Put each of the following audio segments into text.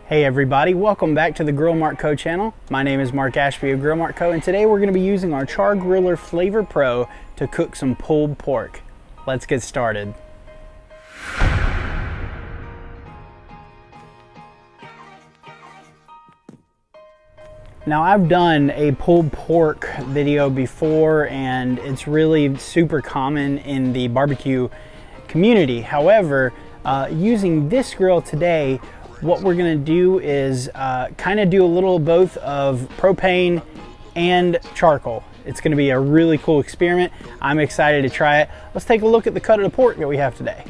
Hey everybody, welcome back to the Grill Mart Co channel. My name is Mark Ashby of Grill Mart Co, and today we're going to be using our Char-Griller Flavor Pro to cook some pulled pork. Let's get started. Now, I've done a pulled pork video before and it's really super common in the barbecue community. However, using this grill today, what we're gonna do is kind of do a little both of propane and charcoal. It's gonna be a really cool experiment. I'm excited to try it. Let's take a look at the cut of the pork that we have today.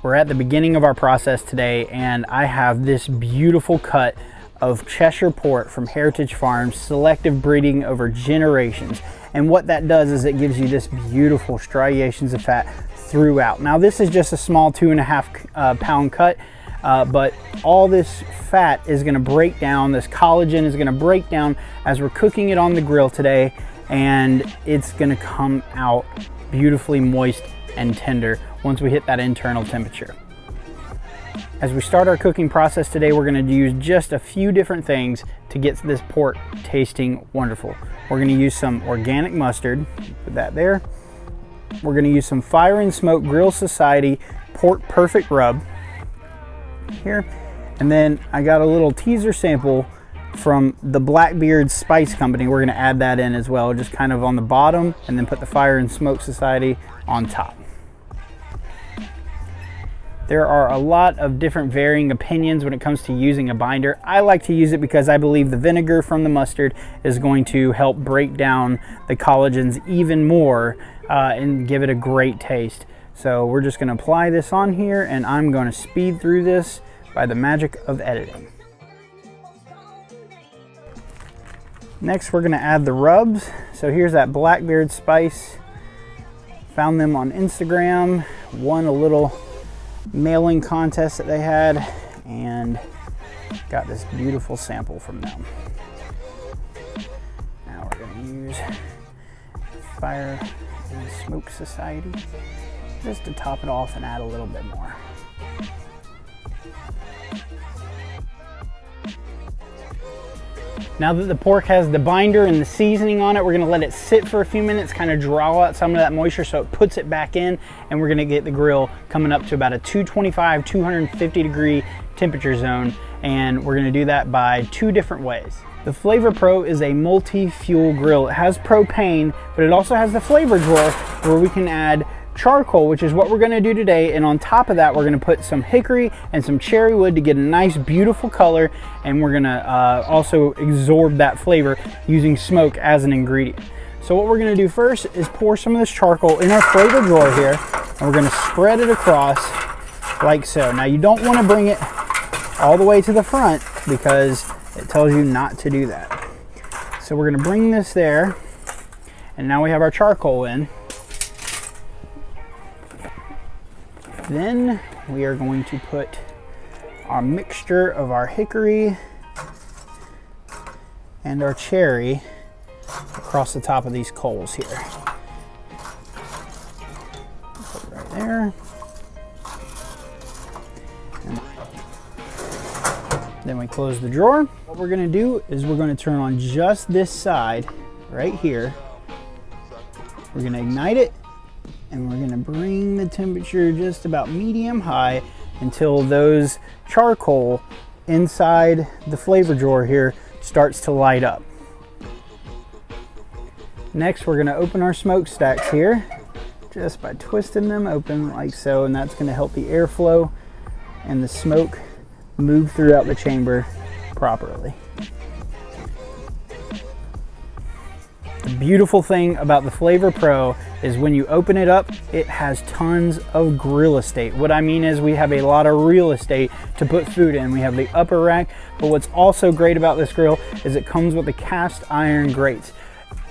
We're at the beginning of our process today, and I have this beautiful cut of Cheshire pork from Heritage Farms, selective breeding over generations. And what that does is it gives you this beautiful striations of fat throughout. Now, this is just a small 2.5 pound cut. But all this fat is going to break down, this collagen is going to break down as we're cooking it on the grill today, and it's going to come out beautifully moist and tender once we hit that internal temperature. As we start our cooking process today, we're going to use just a few different things to get this pork tasting wonderful. We're going to use some organic mustard, put that there. We're going to use some Fire and Smoke Grill Society Pork Perfect Rub here, and then I got a little teaser sample from the Blackbeard Spice Company. We're going to add that in as well, just kind of on the bottom, and then put the Fire and Smoke Society on top. There are a lot of different varying opinions when it comes to using a binder. I like to use it because I believe the vinegar from the mustard is going to help break down the collagens even more and give it a great taste. So we're just going to apply this on here, and I'm going to speed through this by the magic of editing. Next, we're going to add the rubs. So here's that Blackbeard Spice. Found them on Instagram, won a little mailing contest that they had, and got this beautiful sample from them. Now we're going to use Fire and Smoke Society just to top it off and add a little bit more. Now that the pork has the binder and the seasoning on it, we're gonna let it sit for a few minutes, kind of draw out some of that moisture so it puts it back in, and we're gonna get the grill coming up to about a 225, 250 degree temperature zone, and we're gonna do that by two different ways. The Flavor Pro is a multi-fuel grill. It has propane, but it also has the flavor drawer where we can add charcoal, which is what we're going to do today, and on top of that we're going to put some hickory and some cherry wood to get a nice beautiful color, and we're going to also absorb that flavor using smoke as an ingredient. So what we're going to do first is pour some of this charcoal in our flavor drawer here, and we're going to spread it across like so. Now, you don't want to bring it all the way to the front because it tells you not to do that. So we're going to bring this there, and now we have our charcoal in. Then we are going to put our mixture of our hickory and our cherry across the top of these coals here. Put it right there. And then we close the drawer. What we're going to do is we're going to turn on just this side right here. We're going to ignite it, and we're gonna bring the temperature just about medium high until those charcoal inside the flavor drawer here starts to light up. Next, we're gonna open our smokestacks here just by twisting them open like so, and that's gonna help the airflow and the smoke move throughout the chamber properly. The beautiful thing about the Flavor Pro is when you open it up, it has tons of grill estate. What I mean is we have a lot of real estate to put food in. We have the upper rack, but what's also great about this grill is it comes with the cast iron grates.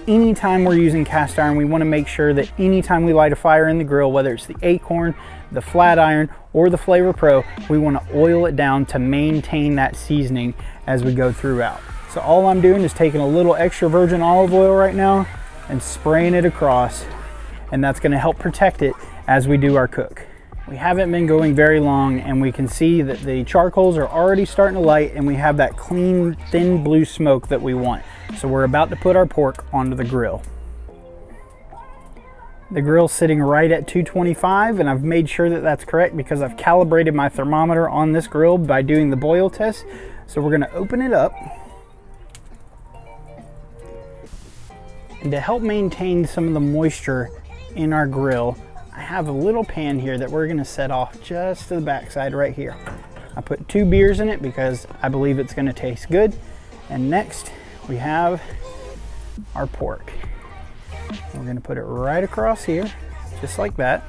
Anytime we're using cast iron, we want to make sure that anytime we light a fire in the grill, whether it's the Acorn, the Flat Iron, or the Flavor Pro, we want to oil it down to maintain that seasoning as we go throughout. So all I'm doing is taking a little extra virgin olive oil right now and spraying it across, and that's going to help protect it as we do our cook. We haven't been going very long, and we can see that the charcoals are already starting to light, and we have that clean, thin blue smoke that we want. So we're about to put our pork onto the grill. The grill's sitting right at 225, and I've made sure that that's correct because I've calibrated my thermometer on this grill by doing the boil test. So we're gonna open it up. And to help maintain some of the moisture in our grill, I have a little pan here that we're gonna set off just to the backside right here. I put 2 beers in it because I believe it's gonna taste good. And next we have our pork. We're gonna put it right across here, just like that.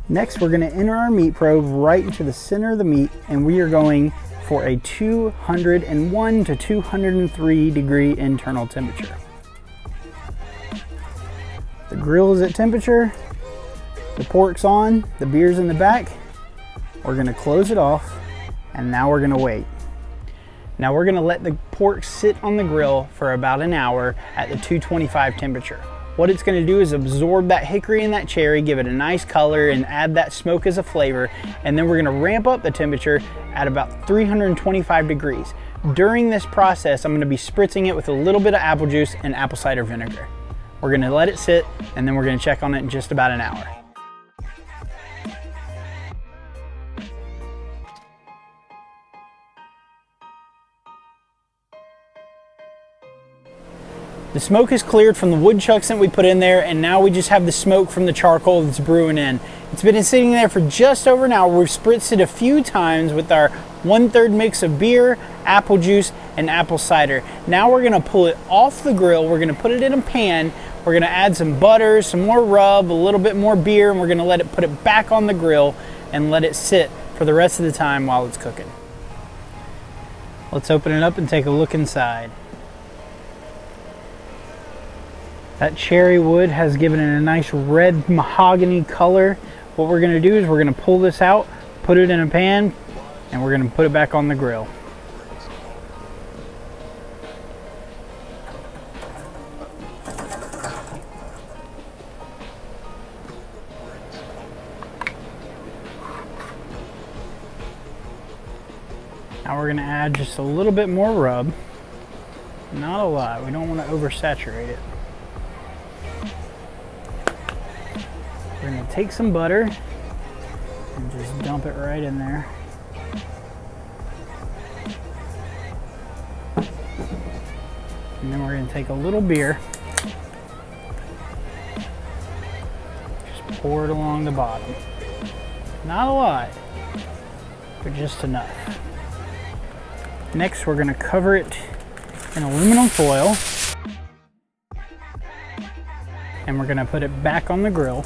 Next, we're gonna enter our meat probe right into the center of the meat, and we are going for a 201 to 203 degree internal temperature. The grill is at temperature, the pork's on, the beer's in the back. We're gonna close it off, and now we're gonna wait. Now we're gonna let the pork sit on the grill for about an hour at the 225 temperature. What it's gonna do is absorb that hickory and that cherry, give it a nice color, and add that smoke as a flavor. And then we're gonna ramp up the temperature at about 325 degrees. During this process, I'm gonna be spritzing it with a little bit of apple juice and apple cider vinegar. We're gonna let it sit, and then we're gonna check on it in just about an hour. The smoke is cleared from the wood chucks that we put in there, and now we just have the smoke from the charcoal that's brewing in. It's been sitting there for just over an hour. We've spritzed it a few times with our 1/3 mix of beer, apple juice, and apple cider. Now we're gonna pull it off the grill. We're gonna put it in a pan. We're gonna add some butter, some more rub, a little bit more beer, and we're gonna put it back on the grill and let it sit for the rest of the time while it's cooking. Let's open it up and take a look inside. That cherry wood has given it a nice red mahogany color. What we're gonna do is we're gonna pull this out, put it in a pan, and we're gonna put it back on the grill. Now we're gonna add just a little bit more rub. Not a lot, we don't wanna oversaturate it. We're gonna take some butter and just dump it right in there. And then we're gonna take a little beer, just pour it along the bottom. Not a lot, but just enough. Next, we're gonna cover it in aluminum foil, and we're gonna put it back on the grill.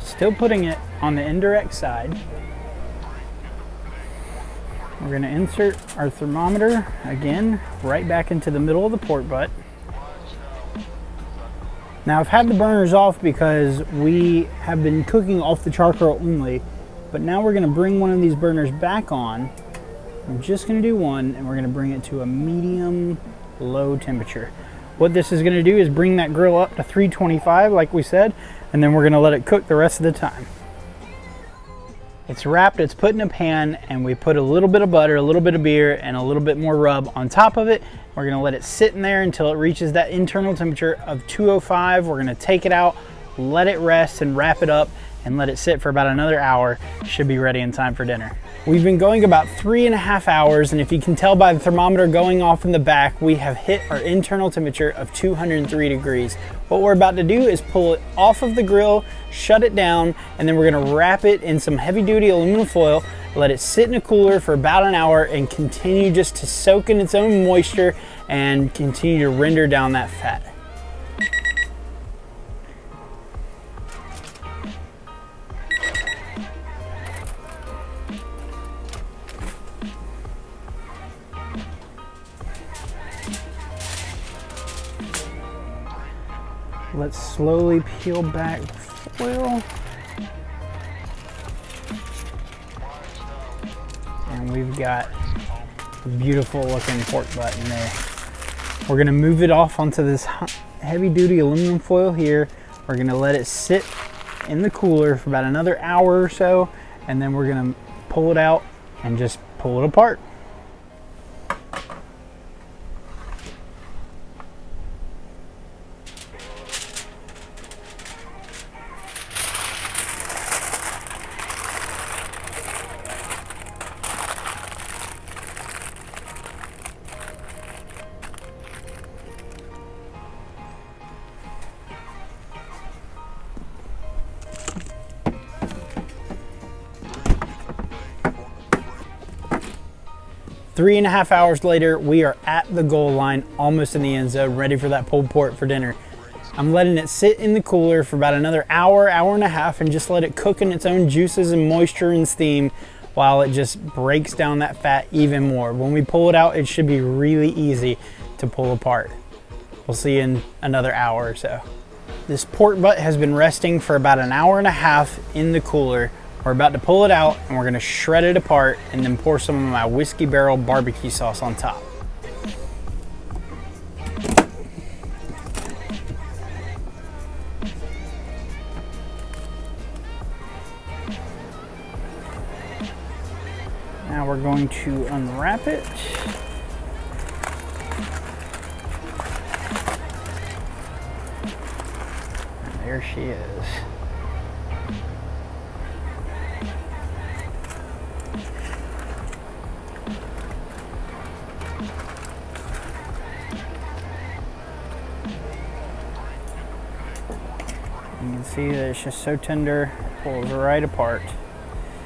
Still putting it on the indirect side. We're gonna insert our thermometer again right back into the middle of the pork butt. Now I've had the burners off because we have been cooking off the charcoal only, but now we're gonna bring one of these burners back on. I'm just gonna do one, and we're gonna bring it to a medium low temperature. What this is gonna do is bring that grill up to 325 like we said, and then we're gonna let it cook the rest of the time. It's wrapped, it's put in a pan, and we put a little bit of butter, a little bit of beer, and a little bit more rub on top of it. We're gonna let it sit in there until it reaches that internal temperature of 205. We're gonna take it out, let it rest, and wrap it up, and let it sit for about another hour. Should be ready in time for dinner. We've been going about 3.5 hours, and if you can tell by the thermometer going off in the back, we have hit our internal temperature of 203 degrees. What we're about to do is pull it off of the grill, shut it down, and then we're gonna wrap it in some heavy-duty aluminum foil, let it sit in a cooler for about an hour, and continue just to soak in its own moisture and continue to render down that fat. Let's slowly peel back the foil. And we've got a beautiful looking pork butt in there. We're gonna move it off onto this heavy duty aluminum foil here. We're gonna let it sit in the cooler for about another hour or so, and then we're gonna pull it out and just pull it apart. Three and a half hours later, we are at the goal line, almost in the end zone, ready for that pulled pork for dinner. I'm letting it sit in the cooler for about another hour, hour and a half, and just let it cook in its own juices and moisture and steam while it just breaks down that fat even more. When we pull it out, it should be really easy to pull apart. We'll see you in another hour or so. This pork butt has been resting for about an hour and a half in the cooler. We're about to pull it out and we're gonna shred it apart and then pour some of my Whiskey Barrel barbecue sauce on top. Now we're going to unwrap it. And there she is. You can see that it's just so tender, it pulls right apart.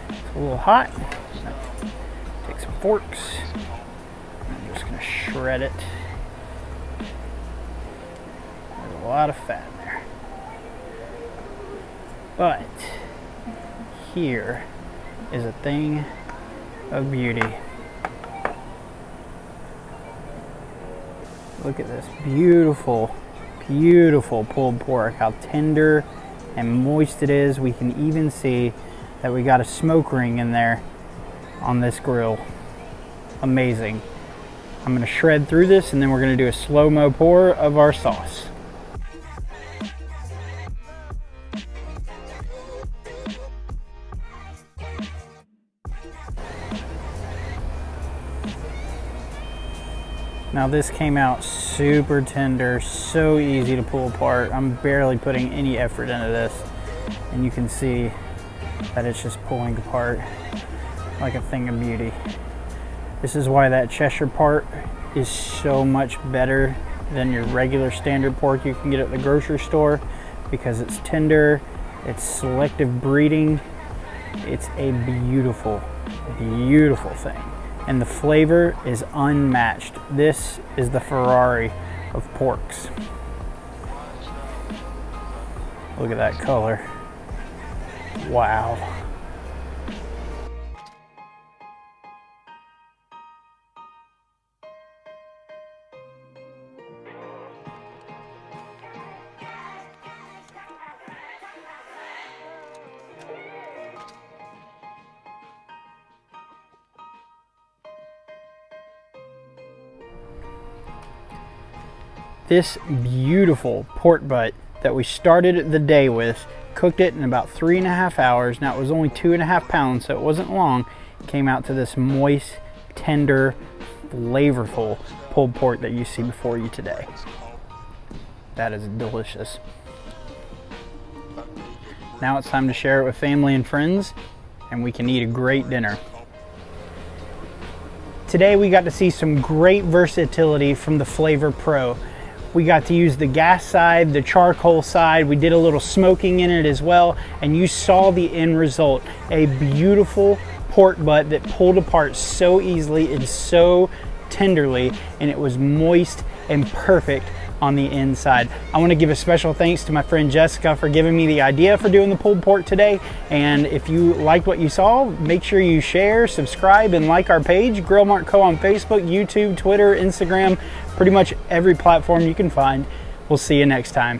It's a little hot. So take some forks. I'm just gonna shred it. There's a lot of fat in there. But here is a thing of beauty. Look at this beautiful, beautiful pulled pork, how tender and moist it is. We can even see that we got a smoke ring in there on this grill. Amazing. I'm gonna shred through this and then we're gonna do a slow-mo pour of our sauce. Now this came out super tender, so easy to pull apart. I'm barely putting any effort into this. And you can see that it's just pulling apart like a thing of beauty. This is why that Cheshire part is so much better than your regular standard pork you can get at the grocery store, because it's tender, it's selective breeding. It's a beautiful, beautiful thing. And the flavor is unmatched. This is the Ferrari of porks. Look at that color. Wow. This beautiful pork butt that we started the day with, cooked it in about 3.5 hours. Now it was only 2.5 pounds, so it wasn't long. Came out to this moist, tender, flavorful pulled pork that you see before you today. That is delicious. Now it's time to share it with family and friends, and we can eat a great dinner. Today we got to see some great versatility from the Flavor Pro. We got to use the gas side, the charcoal side. We did a little smoking in it as well, and you saw the end result. A beautiful pork butt that pulled apart so easily and so tenderly, and it was moist and perfect on the inside. I want to give a special thanks to my friend Jessica for giving me the idea for doing the pulled pork today. And if you liked what you saw, make sure you share, subscribe, and like our page, Grill Mart Co. on Facebook, YouTube, Twitter, Instagram, pretty much every platform you can find. We'll see you next time.